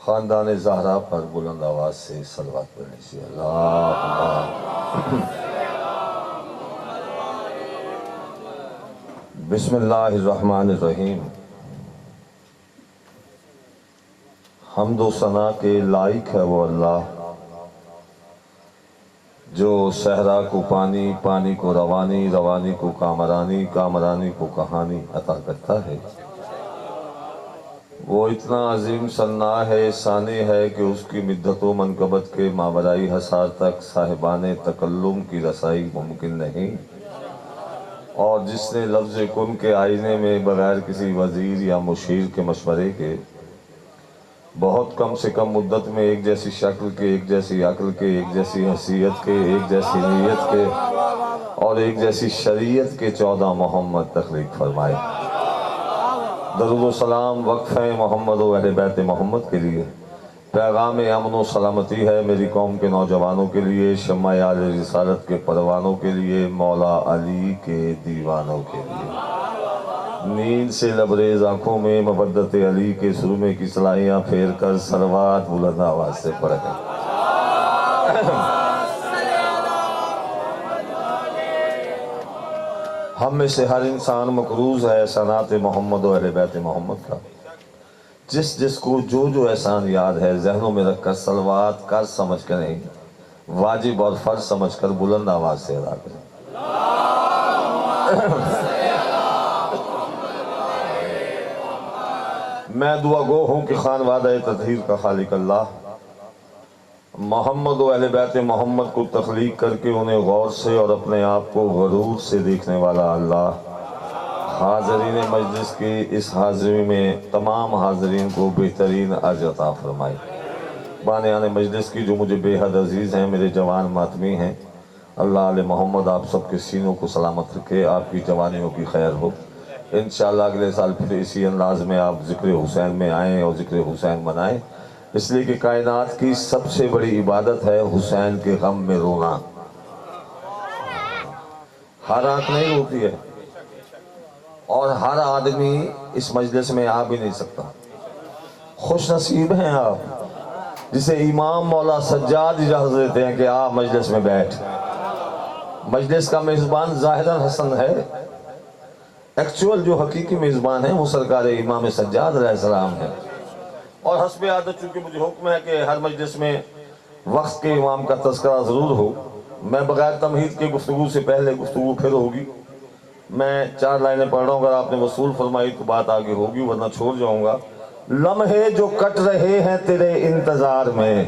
خاندان زہرا پر بلند آواز سے صلوات پڑھنے سے بسم اللہ الرحمن الرحیم۔ حمد و ثنا کے لائق ہے وہ اللہ جو صحرا کو پانی، پانی کو روانی، روانی کو کامرانی، کامرانی کو کہانی عطا کرتا ہے۔ وہ اتنا عظیم ثنا ہے، ثانی ہے کہ اس کی مدت و منقبت کے ماورائی حصار تک صاحبان تکلم کی رسائی ممکن نہیں، اور جس نے لفظ کن کے آئینے میں بغیر کسی وزیر یا مشیر کے مشورے کے بہت کم سے کم مدت میں ایک جیسی شکل کے، ایک جیسی عقل کے، ایک جیسی حیثیت کے، ایک جیسی نیت کے اور ایک جیسی شریعت کے 14 محمد تخلیق فرمائے۔ درود و سلام وقفہ محمد و اہل بیت محمد کے لیے، پیغام امن و سلامتی ہے میری قوم کے نوجوانوں کے لیے، شمع آل رسالت کے پروانوں کے لیے، مولا علی کے دیوانوں کے لیے۔ نیند سے لبریز آنکھوں میں مودت علی کے سرمے کی صلاحیاں پھیر کر صلوات بلند آواز سے پڑھ گئے۔ ہم میں سے ہر انسان مقروض ہے احسانات محمد و اہل بیت محمد کا۔ جس جس کو جو جو احسان یاد ہے ذہنوں میں رکھ کر صلوات کر سمجھ کر نہیں، واجب اور فرض سمجھ کر بلند آواز سے ادا کریں۔ میں دعا گو ہوں کہ خانوادہ تطہیر کا خالق اللہ محمد و اہل بیت محمد کو تخلیق کر کے انہیں غور سے اور اپنے آپ کو غرور سے دیکھنے والا اللہ حاضرین مجلس کی اس حاضری میں تمام حاضرین کو بہترین اجر عطا فرمائے۔ بانیان مجلس کی جو مجھے بے حد عزیز ہیں، میرے جوان ماتمی ہیں، اللہ علیہ محمد آپ سب کے سینوں کو سلامت رکھے، آپ کی جوانیوں کی خیر ہو۔ انشاءاللہ اگلے سال پھر اسی انداز میں آپ ذکر حسین میں آئیں اور ذکر حسین منائیں، اس لیے کہ کائنات کی سب سے بڑی عبادت ہے حسین کے غم میں رونا۔ ہر آنکھ نہیں روتی ہے اور ہر آدمی اس مجلس میں آ بھی نہیں سکتا۔ خوش نصیب ہیں آپ جسے امام مولا سجاد اجازت دیتے ہیں کہ آپ مجلس میں بیٹھ۔ مجلس کا میزبان ظاہراً حسن ہے، ایکچول جو حقیقی میزبان ہے وہ سرکار امام سجاد علیہ السلام ہے۔ اور حسب عادت چونکہ مجھے حکم ہے کہ ہر مجلس میں وقت کے امام کا تذکرہ ضرور ہو، میں بغیر تمہید کے گفتگو سے پہلے گفتگو پھر ہوگی، میں 4 لائنیں پڑھ رہا ہوں، اگر آپ نے وصول فرمائی تو بات آگے ہوگی ورنہ چھوڑ جاؤں گا۔ لمحے جو کٹ رہے ہیں تیرے انتظار میں،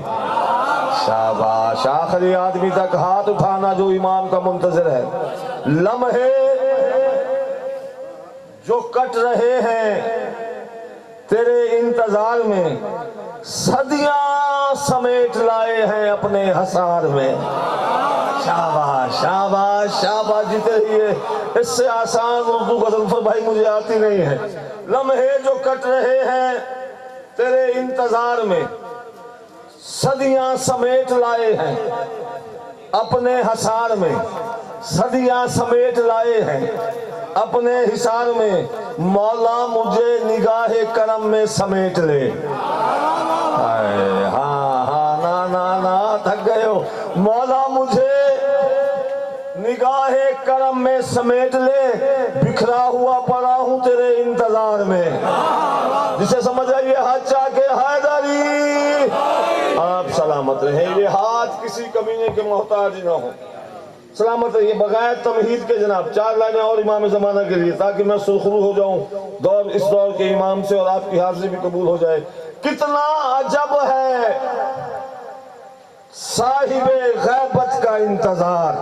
شاباش، آخری آدمی تک ہاتھ اٹھانا جو امام کا منتظر ہے۔ لمحے جو کٹ رہے ہیں تیرے انتظار میں، صدیاں سمیٹ لائے ہیں اپنے حصار میں۔ شاباش شاباش شاباش، جیتے رہیے، اس سے آسان اردو غزل فرمائی مجھے آتی نہیں ہے۔ لمحے جو کٹ رہے ہیں تیرے انتظار میں، صدیاں سمیٹ لائے ہیں اپنے حصار میں، صدیاں سمیٹ لائے ہیں اپنے حصار میں، مولا مجھے نگاہ کرم میں سمیٹ لے۔ ہاں ہاں نا نا نا تھک گئے ہو۔ مولا مجھے نگاہ کرم میں سمیٹ لے، بکھرا ہوا پڑا ہوں تیرے انتظار میں۔ جسے سمجھ آئیے ہاتھ چاہ کے حیدری، آپ سلامت رہیں، یہ ہاتھ کسی کمینے کے محتاج نہ ہو، سلامت رہیے بغیر تمہید کے۔ جناب 4 لائنیں اور امام زمانہ کے لیے تاکہ میں سرخرو ہو جاؤں اس دور کے امام سے اور آپ کی حاضری بھی قبول ہو جائے۔ کتنا عجب ہے صاحب غیبت کا انتظار،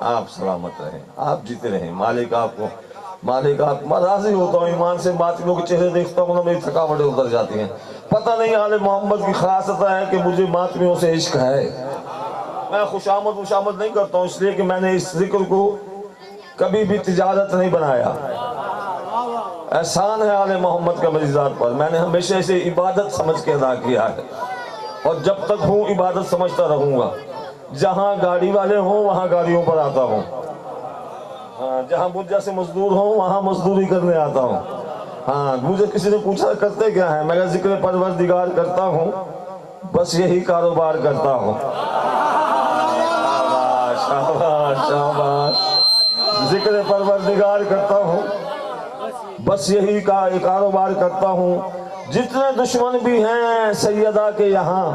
آپ سلامت رہیں، آپ جیتے رہیں، مالک آپ کو، مالک آپ، میں راضی ہوتا ہوں ایمان سے، ماتمیوں کے چہرے دیکھتا ہوں نا میری تھکاوٹیں اتر جاتی ہیں۔ پتہ نہیں آل محمد کی خاصت ہے کہ مجھے ماتمیوں سے عشق ہے۔ میں خوش آمد نہیں کرتا ہوں، اس لیے کہ میں نے اس ذکر کو کبھی بھی تجارت نہیں بنایا۔ احسان ہے آل محمد کا میری ذات پر، میں نے ہمیشہ اسے عبادت سمجھ کے ادا کیا ہے، اور جب تک ہوں عبادت سمجھتا رہوں گا۔ جہاں گاڑی والے ہوں وہاں گاڑیوں پر آتا ہوں، جہاں مجھ جیسے مزدور ہوں وہاں مزدوری کرنے آتا ہوں. ہاں مجھے کسی نے پوچھا کرتے کیا ہے، میں ذکر پروردگار کرتا ہوں، بس یہی کاروبار کرتا ہوں. شاباش شاباش. ذکر پروردگار کرتا ہوں، بس یہی کاروبار کرتا ہوں. جتنے دشمن بھی ہیں سیدہ کے یہاں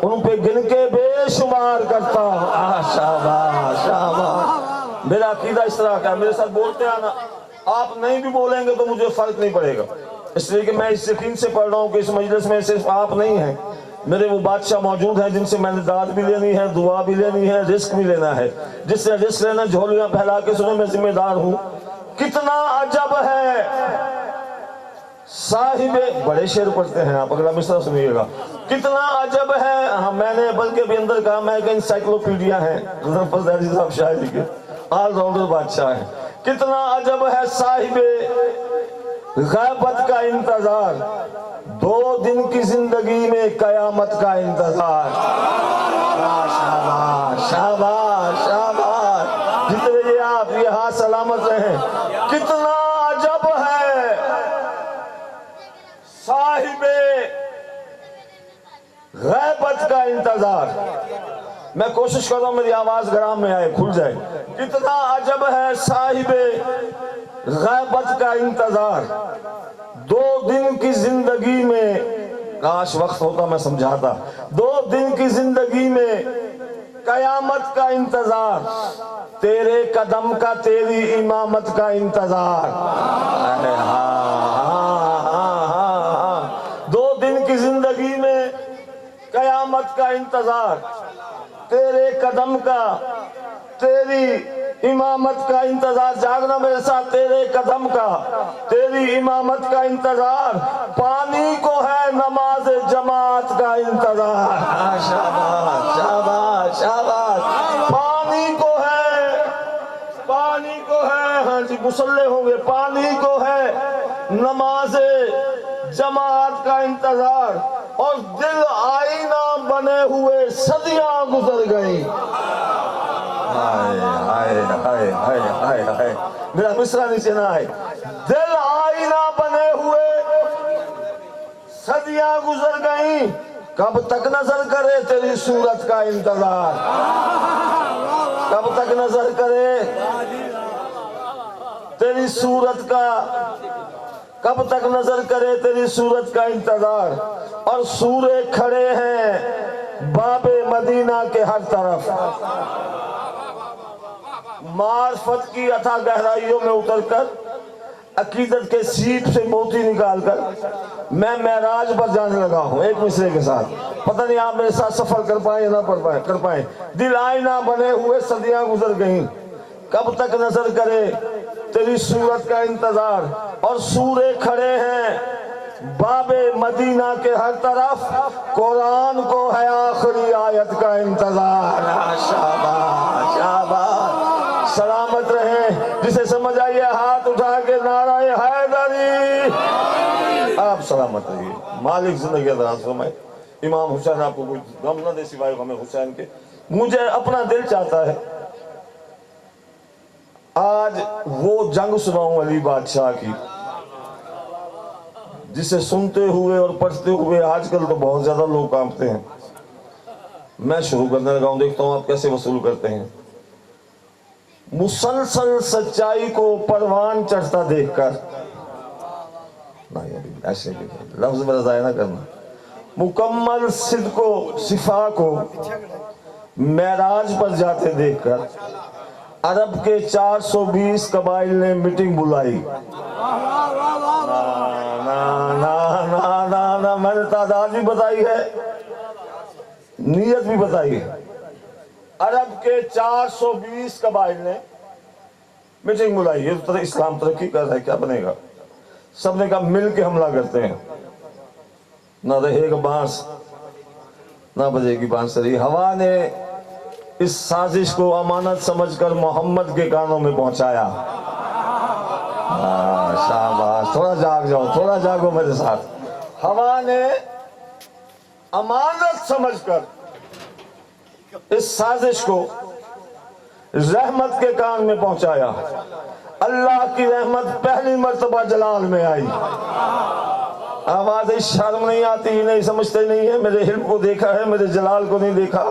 ان پہ گن کے بے شمار کرتا ہوں. شاباش شاباش. میرا عقیدہ اس طرح کا ہے، میرے ساتھ بولتے آنا، آپ نہیں بھی بولیں گے تو مجھے فرق نہیں پڑے گا، اس لیے کہ میں اس یقین سے پڑھ رہا ہوں کہ اس مجلس میں صرف آپ نہیں ہیں، میرے وہ بادشاہ موجود ہیں جن سے میں نے داد بھی لینی ہے، دعا بھی لینی ہے، رزق بھی لینا ہے. جس سے رزق لینا جھولیاں پھیلا کے سنے میں ذمہ دار ہوں. کتنا عجب ہے صاحب، بڑے شعر پڑھتے ہیں آپ، اگلا مصرع سنیے گا. کتنا عجب ہے، ہاں میں نے بلکہ بھی اندر کہا میں ایک انسائکلوپیڈیا ہے، ظفر زہری صاحب شاعری کے آل راؤنڈر بادشاہ ہیں. کتنا عجب ہے صاحب غیبت کا انتظار، 2 دن کی زندگی میں قیامت کا انتظار. شاباش شاباش شاباش. جتنے آپ یہاں سلامت رہیں. کتنا عجب ہے صاحب غیبت کا انتظار. میں کوشش کر رہا ہوں میری آواز گرام میں آئے، کھل جائے. کتنا عجب ہے صاحب غیبت کا انتظار، 2 دن کی زندگی میں، کاش وقت ہوتا میں سمجھاتا، 2 دن کی زندگی میں قیامت کا انتظار، تیرے قدم کا، تیری امامت کا انتظار. 2 دن کی زندگی میں قیامت کا انتظار، تیرے قدم کا، تیری امامت کا انتظار. جاگنا میرے ساتھ. تیرے قدم کا، تیری امامت کا انتظار، پانی کو ہے نماز جماعت کا انتظار. شاباش شاباش شاباش. پانی کو ہے، ہاں جی مصلے ہوں گے، پانی کو ہے نماز جماعت کا انتظار، اور دل آئینہ بنے ہوئے صدیاں گزر گئی. میرا مصرع نیچے نہ آئے. دل آئینہ بنے ہوئے صدیاں گزر گئیں، کب تک نظر کرے تیری صورت کا انتظار. کب تک نظر کرے تیری صورت کا، کب تک نظر کرے تیری صورت کا انتظار. اور سورے کھڑے ہیں باب مدینہ کے ہر طرف، معرفت کی اتھا گہرائیوں میں اتر کر، عقیدت کے سیپ سے موتی نکال کر میں معراج پر جانے لگا ہوں. ایک مصرے کے ساتھ، پتہ نہیں آپ میرے ساتھ سفر کر پائیں یا نہ کر پائیں. دل آئینہ بنے ہوئے صدیاں گزر گئیں، کب تک نظر کرے تیری صورت کا انتظار. اور سورے کھڑے ہیں باب مدینہ کے ہر طرف، قرآن کو ہے آخری آیت کا انتظار. شاباش شاباش. سلامت رہیں. جسے سمجھ آئیے ہاتھ اٹھا کے نعرہ حیدری. آپ سلامت رہیے. مالک زندگی دراز فرمائے. امام حسین آپ کو کچھ غم نہ دے سوائے غم حسین کے. مجھے اپنا دل چاہتا ہے آج وہ جنگ سناؤں علی بادشاہ کی، جسے سنتے ہوئے اور پڑھتے ہوئے آج کل تو بہت زیادہ لوگ کانپتے ہیں. میں شروع کرنے لگا ہوں، دیکھتا ہوں آپ کیسے وصول کرتے ہیں. مسلسل سچائی کو پروان چڑھتا دیکھ کر، ایسے لفظ میرا ضائع نہ کرنا، مکمل صدق و صفا کو معراج پر جاتے دیکھ کر عرب کے 420 قبائل نے میٹنگ بلائی. نا میں نے تعداد بھی بتائی ہے، نیت بھی بتائی ہے. عرب کے 420 قبائل نے میٹنگ بلائی. یہ تو اسلام ترقی کر رہا ہے، کیا بنے گا؟ سب نے کہا مل کے حملہ کرتے ہیں، نہ رہے گا بانس نہ بجے گی بانسری. ہوا نے اس سازش کو امانت سمجھ کر محمد کے کانوں میں پہنچایا. شاباش. تھوڑا جاگ جاؤ، تھوڑا جاگو میرے ساتھ. ہوا نے امانت سمجھ کر اس سازش کو رحمت کے کان میں پہنچایا. اللہ کی رحمت پہلی مرتبہ جلال میں آئی. آواز شرم نہیں آتی، نہیں سمجھتے نہیں ہے میرے علم کو دیکھا ہے، میرے جلال کو نہیں دیکھا.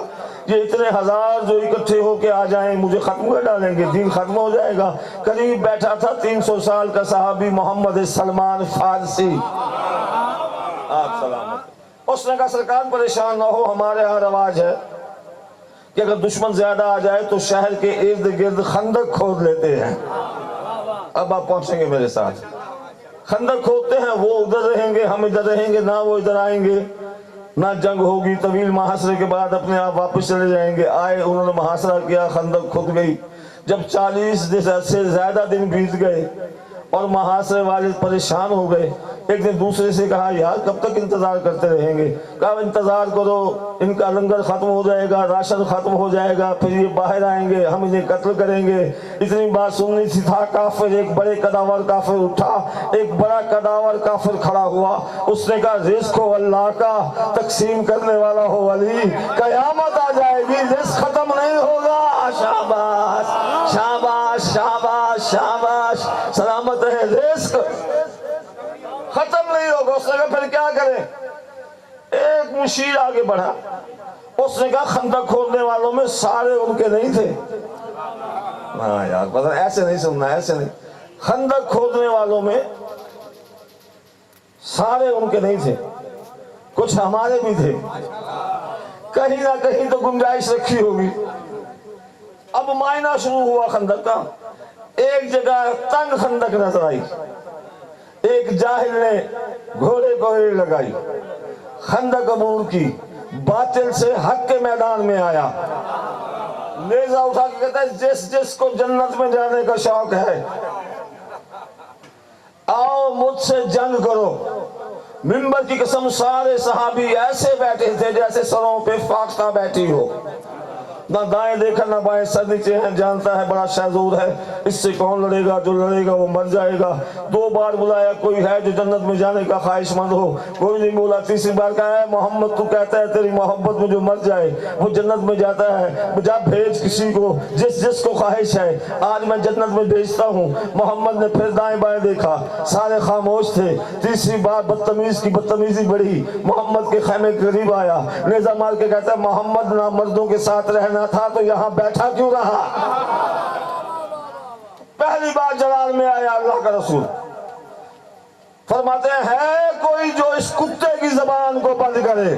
یہ اتنے ہزار جو اکٹھے ہو کے آ جائیں مجھے ختم کر ڈالیں گے، دین ختم ہو جائے گا. قریب بیٹھا تھا 300 سال کا صحابی محمد سلمان فارسی، آپ سلامت. اس نے کہا سرکار پریشان نہ ہو، ہمارے ہاں رواج ہے کہ اگر دشمن زیادہ آ جائے تو شہر کے ارد گرد خندق کھود لیتے ہیں. اب آپ پہنچیں گے میرے ساتھ. خندق کھودتے ہیں، وہ ادھر رہیں گے ہم ادھر رہیں گے، نہ وہ ادھر آئیں گے نہ جنگ ہوگی. طویل محاصرے کے بعد اپنے آپ واپس چلے جائیں گے. آئے، انہوں نے محاصرہ کیا، خندق کھد گئی. جب 40 سے زیادہ دن بیت گئے اور محاصرے والے پریشان ہو گئے، ایک دن دوسرے سے کہا یار کب تک انتظار کرتے رہیں گے؟ کہا انتظار کرو، ان کا لنگر ختم ہو جائے گا، راشن ختم ہو جائے گا، پھر یہ باہر آئیں گے، ہم انہیں قتل کریں گے. اتنی بات سننی سی تھا. کافر ایک بڑے قداور کافر اٹھا، ایک بڑا قداور کافر کھڑا ہوا. اس نے کہا رزق ہو اللہ کا، تقسیم کرنے والا ہو علی، قیامت آ جائے گی رزق ختم نہیں ہوگا. شاباش شاباش شاباش شاباش، سلامت ہے، رزق ختم نہیں ہوگا. اس نے کہا پھر کیا کریں؟ ایک مشیر آگے بڑھا. اس نے کہا خندق کھودنے والوں میں سارے ان کے نہیں تھے. ہاں یار پتہ ایسے نہیں سننا، ایسے نہیں. خندق کھودنے والوں میں سارے ان کے نہیں تھے، کچھ ہمارے بھی تھے. کہیں نہ کہیں تو گنجائش رکھی ہوگی. اب معائنہ شروع ہوا خندق کا. ایک جگہ تنگ خندق نظر آئی. ایک جاہل نے گھوڑے کو ریڑھ لگائی، خندق عبور کی، باطل سے حق کے میدان میں آیا. نیزہ اٹھا کے کہتا ہے جس جس کو جنت میں جانے کا شوق ہے آؤ مجھ سے جنگ کرو. منبر کی قسم سارے صحابی ایسے بیٹھے تھے جیسے سروں پہ فاختہ بیٹھی ہو، نہ دائیں دیکھا نہ بائیں، سر نیچے ہیں. جانتا ہے بڑا شہزور ہے، اس سے کون لڑے گا؟ جو لڑے گا وہ مر جائے گا. 2 بار بلایا، کوئی ہے جو جنت میں جانے کا خواہش مند ہو؟ کوئی نہیں بولا. تیسری بار کہا ہے محمد تو کہتا ہے تیری محبت میں جو مر جائے وہ جنت میں جاتا ہے، جا بھیج کسی کو جس جس کو خواہش ہے، آج میں جنت میں بھیجتا ہوں. محمد نے پھر دائیں بائیں دیکھا، سارے خاموش تھے. تیسری بار بدتمیز کی بدتمیزی بڑھی. محمد کے خیمے کے قریب آیا، نیزہ مار کے کہتا ہے محمد نہ مردوں کے ساتھ رہنا تھا تو یہاں بیٹھا کیوں رہا؟ پہلی بار جلال میں آیا اللہ کا رسول. فرماتے ہیں ہے کوئی جو اس کتے کی زبان کو بند کرے؟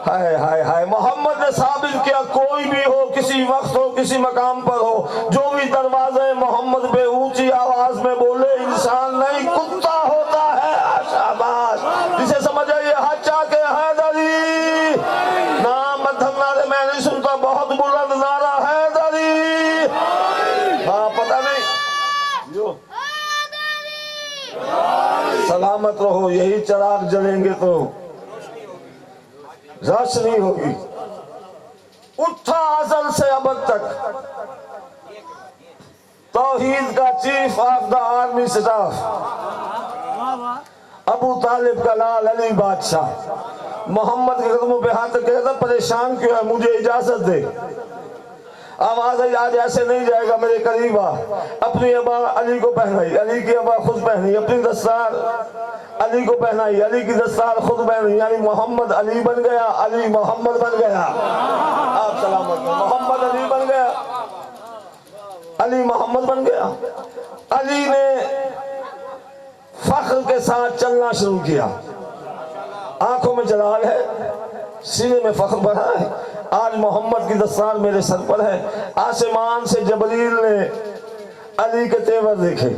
ہائے ہائے ہائے. محمد نے ثابت کیا کوئی بھی ہو، کسی وقت ہو، کسی مقام پر ہو، جو بھی دروازے محمد پہ اونچی آواز میں بولے انسان نہیں کتا ہوتا ہے. شاباش، جسے سمجھے یہ ہچا کے حیدری نام مدھم نعرے میں نہیں سنتا، بہت بلند نعرہ حیدری. ہاں پتہ نہیں جو سلامت رہو، یہی چراغ جلیں گے تو روشنی ہوگی. اٹھا ازل سے ابد تک توحید کا chief of the army staff, Abu Talib کا لال علی بادشاہ محمد کے قدموں پہ ہاتھ رکھے تھا. پریشان کیوں ہے؟ مجھے اجازت دے. آواز ہے آج ایسے نہیں جائے گا، میرے قریب آ. اپنی ابا علی کو پہنائی، علی کی ابا خود پہنی، اپنی دستار علی کو پہنائی، علی کی دستار خود پہنی. یعنی محمد علی بن گیا، علی محمد بن گیا. آپ سلامت. محمد علی بن گیا، علی محمد بن گیا. علی نے فخر کے ساتھ چلنا شروع کیا. آنکھوں میں جلال ہے، سینے میں فخر بڑھا ہے. آج محمد کی دستار میرے سر پر ہے. آسمان سے جبریل نے علی کے تیور دیکھے.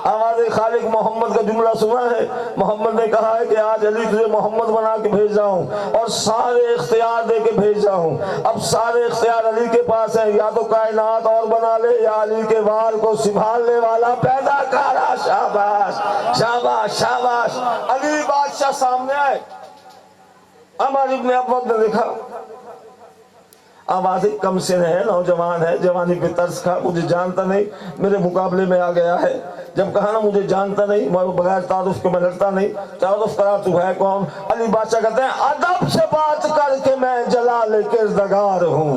آواز خالق محمد کا جملہ سنا ہے. محمد نے کہا ہے کہ آج علی تجھے محمد بنا کے بھیج رہا ہوں اور سارے اختیار دے کے بھیج رہا ہوں. اب سارے اختیار علی کے پاس ہیں، یا تو کائنات اور بنا لے یا علی کے وال کو سنبھالنے والا پیدا کرا. شاباش شاباش شاباش. علی بادشاہ سامنے آئے. عمر ابن عبد نے دیکھا، آواز کم سن ہے، نوجوان ہے، جوانی پہ ترس کھا، مجھے جانتا نہیں، میرے مقابلے میں آ گیا ہے. جب کہا نا مجھے جانتا نہیں، میں بغیر تعارف کے میں لڑتا نہیں، تعارف کرا تو ہے کون؟ علی بادشاہ کہتے ہیں ادب سے بات کر کے میں جلال کردگار ہوں.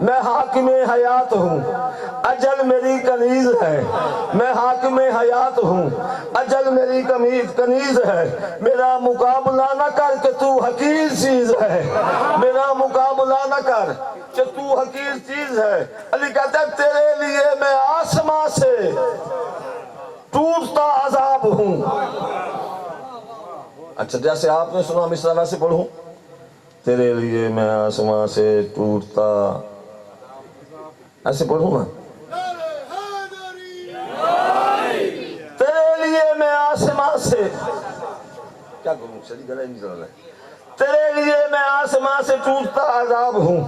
میں حاکم حیات ہوں، اجل میری کنیز ہے، میں حاکم حیات ہوں، اجل میری کنیز ہے، میرا مقابلہ نہ کر کہ تو حقیر چیز ہے، میرا مقابلہ نہ کر کہ تو حقیر چیز ہے۔ علی کہتا ہے تیرے لیے میں آسمان سے ٹوٹتا عذاب ہوں۔ اچھا جیسے آپ نے سنا مصرع ویسے پڑھوں، تیرے لیے میں آسمان سے ٹوٹتا، ایسے پڑھوں نا، تیرے لیے میں آسمان سے، کیا کروں شریک گلے نہیں چل رہا ہے، تیرے لیے میں آسمان سے ٹوٹتا عذاب ہوں،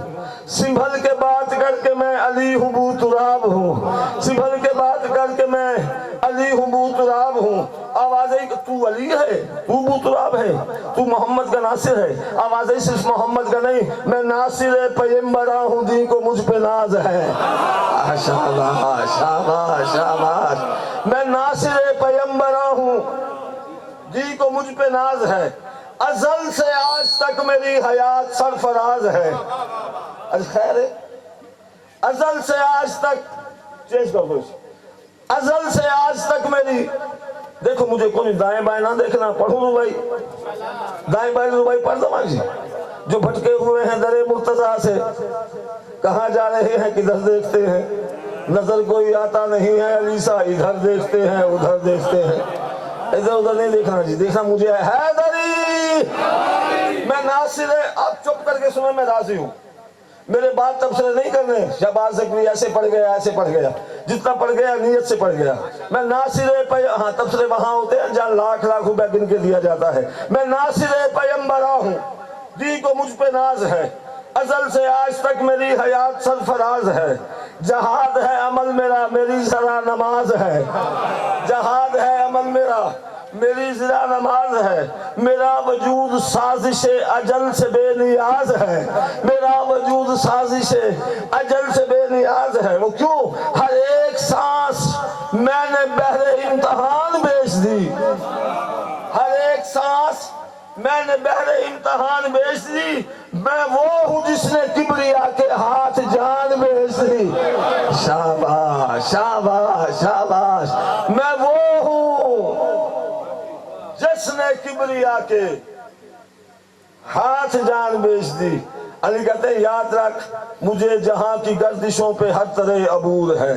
سنبھل کے بات کر کے میں علی ہوں بو تراب ہوں، سنبھل کے بات کر کے میں علی ہوں بو تراب ہوں۔ آواز ہے کہ تو علی ہے، تو بو تراب ہے، تو محمد کا ناصر ہے۔ آواز ہے صرف محمد کا نہیں، میں ناصر پیمبرہ ہوں، دین کو مجھ پہ ناز ہے۔ شاباش شاباش شاباش، میں ناصر پیمبرہ ہوں، دین کو مجھ پہ ناز ہے، ازل سے آج تک میری حیات سرفراز ہے۔ خیر ہے، ازل سے آج تک، چیز کر دو، ازل سے آج تک میری، دیکھو مجھے کوئی دائیں بائیں نہ دیکھنا، پڑھوں رو بھائی، دائیں بائیں رو بھائی پڑھ دو مانجی، جو بھٹکے ہوئے ہیں در مرتضیٰ سے، کہاں جا رہے ہیں کدھر دیکھتے ہیں، نظر کوئی آتا نہیں ہے علیسا، ادھر دیکھتے ہیں ادھر دیکھتے ہیں، ادھر ادھر نہیں دیکھنا جی، دیکھنا مجھے ہے حیدری، میں ناصر ہے۔ آپ چپ کر کے سنیں، میں راضی ہوں، میرے بات تبصرے نہیں کرنے، شہباز ذکری ایسے پڑھ گیا ایسے پڑھ گیا، جتنا پڑھ گیا نیت سے پڑھ گیا، میں ناصر ہاں تبصرے وہاں ہوتے ہیں جہاں لاکھ لاکھ روپے گن کے دیا جاتا ہے۔ میں ناصر پیمبرہ ہوں، دی کو مجھ پہ ناز ہے، ازل سے آج تک میری حیات سرفراز ہے، جہاد ہے عمل میرا میری ذرا نماز ہے، جہاد ہے عمل میرا میری ذرا نماز ہے، میرا وجود سازش اجل سے بے نیاز ہے، میرا وجود سازش اجل سے بے نیاز ہے۔ وہ کیوں؟ ہر ایک سانس میں نے بہر امتحان بیچ دی، ہر ایک سانس میں نے بہر امتحان بیچ دی، میں وہ ہوں جس نے کبریا کے ہاتھ جان بیچ دی۔ شاباش شاباش شاباش، میں وہ ہوں جس نے کبریا کے ہاتھ جان بیچ دی۔ علی کہتے ہیں یاد رکھ مجھے جہاں کی گردشوں پہ ہر طرح عبور ہے،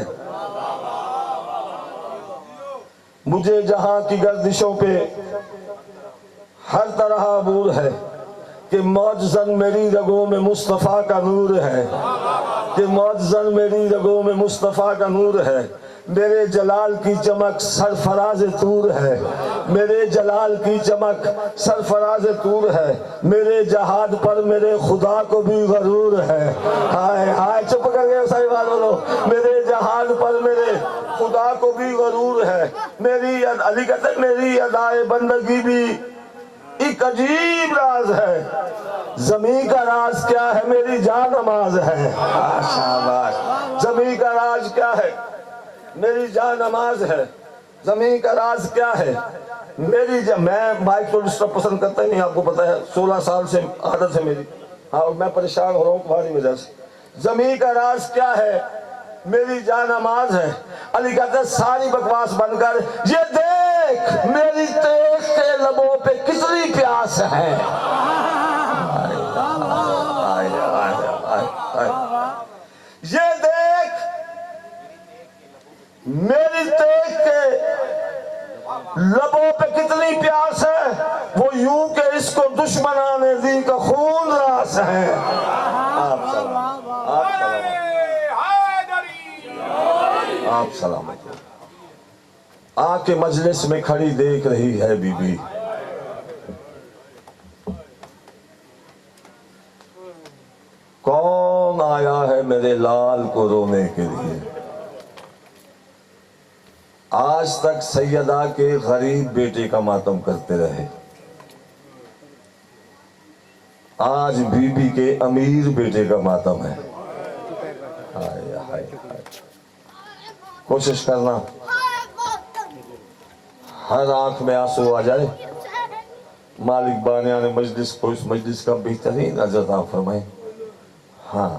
مجھے جہاں کی گردشوں پہ ہر طرح عبور ہے، کہ معجزن میری رگوں میں مصطفیٰ کا نور ہے، کہ معجزن میری رگوں میں مصطفیٰ کا نور ہے، میرے جلال کی چمک سرفراز طور ہے، میرے جلال کی چمک سرفراز طور ہے، میرے جہاد پر میرے خدا کو بھی غرور ہے۔ ہائے ہائے چپ کر گئے صحیح بات بولو، میرے جہاد پر میرے خدا کو بھی غرور ہے، میری علی کہتے ہیں میری ادائے بندگی بھی ایک عجیب راز ہے، زمین کا راز کیا ہے میری جان نماز ہے۔ شاباش، زمین کا راز کیا ہے میری جان نماز ہے، زمین کا راز کیا ہے میری میں بائک تو ڈسٹرب پسند کرتا ہی نہیں، آپ کو پتا ہے 16 سال سے عادت ہے میری، ہاں میں پریشان ہو رہا ہوں تمہاری وجہ سے۔ زمین کا راز کیا ہے میری جان نماز ہے۔ علی کہتے ہیں ساری بکواس بن کر یہ دیکھ میری تیغ کے لبوں پہ کتنی پیاس ہے، یہ دیکھ میری تیغ کے لبوں پہ کتنی پیاس ہے، وہ یوں کہ اس کو دشمنان دی کا خون راس ہے۔ آپ سلام، آپ سلام، آپ سلامت۔ آ کے مجلس میں کھڑی دیکھ رہی ہے بی بی، کون آیا ہے میرے لال کو رونے کے لیے؟ آج تک سیدہ کے غریب بیٹے کا ماتم کرتے رہے، آج بی بی کے امیر بیٹے کا ماتم ہے۔ ہائے ہائے ہائے، کوشش کرنا ہر آنکھ میں آنسو آ جائے، مالک بانیان مجلس کو اس مجلس کا بہترین عزت فرمائے۔ ہاں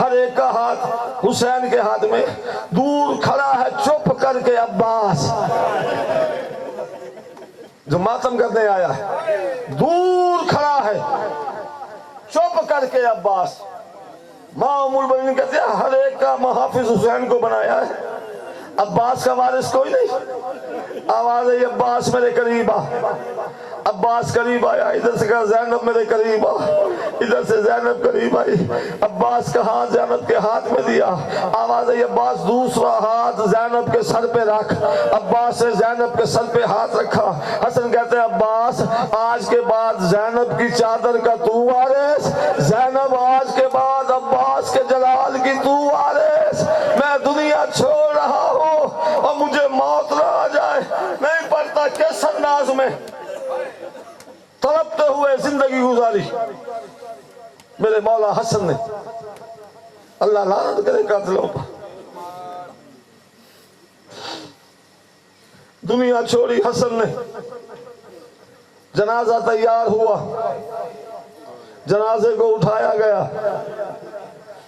ہر ایک کا ہاتھ حسین کے ہاتھ میں. دور کھڑا ہے چپ کر کے عباس جو ماتم کرنے آیا ہے. دور کھڑا ہے چپ کر کے عباس. ماں ام المؤمنین کہتے ہیں ہر ایک کا محافظ حسین کو بنایا ہے، عباس کا وارث کوئی نہیں. آواز ہے عباس میرے قریب آ. عباس قریب آیا، ادھر سے کہا زینب میرے قریب آ، ادھر سے زینب قریب آئی. عباس کا ہاتھ زینب کے ہاتھ میں دیا. آواز ہے عباس دوسرا ہاتھ زینب کے سر پہ رکھ. عباس سے زینب کے سر پہ ہاتھ رکھا. حسن کہتے ہیں عباس آج کے بعد زینب کی چادر کا تو وارث، زینب آج کے بعد عباس کے جلال کی تو وارث. میں دنیا چھوڑ رہا ہوں اور مجھے موت نہ آ جائے. نہیں پڑھتا کس انداز میں تڑپتے ہوئے زندگی گزاری میرے مولا حسن نے. اللہ لعنت کرے قاتلوں پر. دنیا چھوڑی حسن نے. جنازہ تیار ہوا، جنازے کو اٹھایا گیا.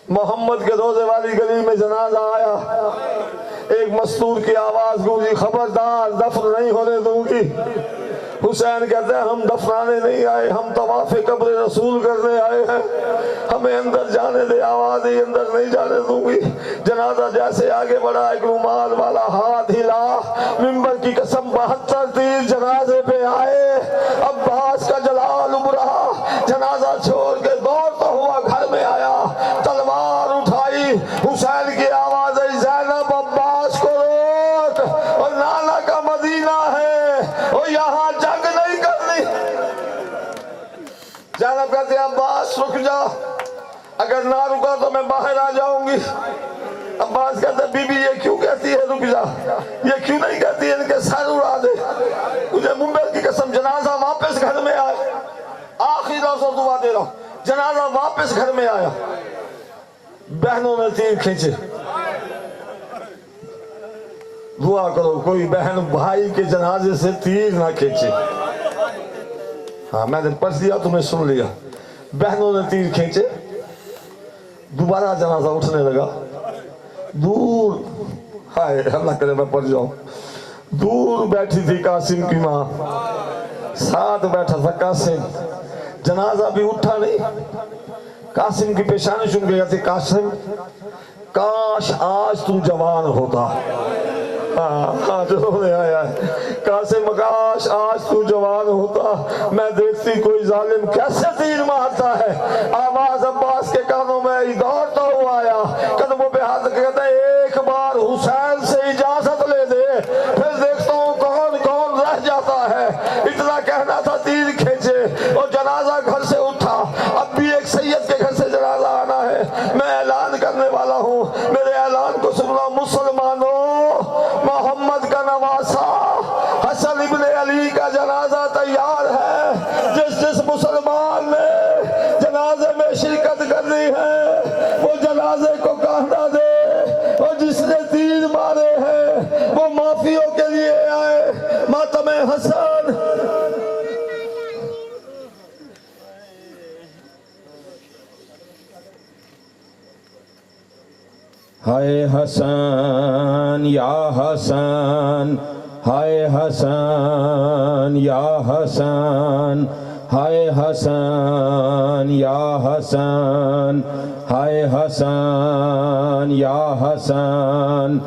محمد کے روزے والی گلی میں جنازہ آیا. ایک مستور کی آواز گونجی، خبردار دفن نہیں ہونے دوں گی. حسین کہتے ہیں ہم دفنانے نہیں آئے، ہم طواف قبر رسول کرنے آئے ہیں، ہمیں اندر جانے دے. آواز ہی اندر نہیں جانے دوں گی. جنازہ جیسے آگے بڑھا ایک رومال والا ہاتھ ہلا. منبر کی قسم 72 تیر جنازے پہ آئے. عباس کا جلال ابھرا. جنازہ چھوڑ کے دوڑتا ہوا گھر میں آیا، تلوار اٹھائی. حسین کی آواز ہے زینب عباس کو روک، اور نانا کا مدینہ ہے اور یہاں جنگ نہیں کرنی. زینب کہتے ہیں عباس رک جا، اگر نہ رکا تو میں باہر آ جاؤں گی. عباس کہتے ہیں بی بی یہ کیوں کہتی ہے رک جا، یہ کیوں نہیں کہتی ہے ان کے سر اڑا دے. مجھے منبر کی قسم جنازہ واپس گھر میں آئے. آخری روز اور دعا دے رہا ہوں، جنازہ واپس گھر میں آیا. بہنوں نے تیر کھینچے. دعا کرو کوئی بہن بھائی کے جنازے سے تیر نہ کھینچے. ہاں میں نے پڑھ دیا تمہیں سن لیا. بہنوں نے تیر کھینچے. دوبارہ جنازہ اٹھنے لگا. دور ہائے اللہ کرے میں پڑھ جاؤں. دور بیٹھی تھی قاسم کی ماں، ساتھ بیٹھا تھا قاسم. جنازہ بھی اٹھا نہیں. قاسم کی پیشانی چوم گیا تھی. قاسم کاش آج تو جوان ہوتا. آج رونے آیا ہے. قاسم کاش آج تو جوان ہوتا، میں دیکھتی کوئی ظالم کیسے تیر مارتا ہے. آواز عباس کے کانوں میں دوڑتا ہوا آیا، قدموں پہ ہاتھ کہتا ہے ایک بار حسین سے اجازت لے دے پھر دیکھتا ہوں کون کون رہ جاتا ہے. اتنا کہنا تھا تیر کھینچے اور جنازہ گھر سے اٹھا. اب بھی ایک سید کے گھر سے جنازہ آنا ہے. میں اعلان کرنے والا ہوں، میرے اعلان کو سننا مسلمانوں. محمد کا نواسا حسن ابن علی کا جنازہ تیار ہے. جس مسلمان نے جنازے میں شرکت کرنی ہے وہ جنازے کو کہنا دے، اور جس نے تیر مارے ہیں وہ معافیوں کے لیے آئے. ماتم حسن. ہائے حسن یا حسن، ہائے حسن یا حسن، ہائے حسن یا حسن، ہائے حسن یا حسن،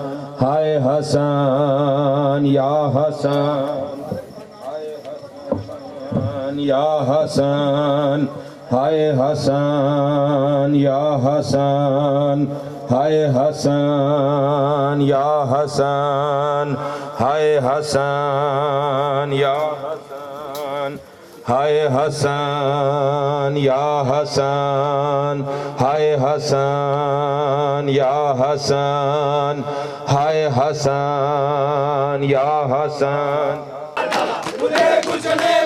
ہائے حسن یا حسن، یا حسن، ہائے حسن یا حسن، ہائے حسن یا حسن، ہائے حسن یا حسن، ہائے حسن یا حسن، ہائے حسن یا حسن، ہائے حسن یا حسن. مجھے کچھ نہیں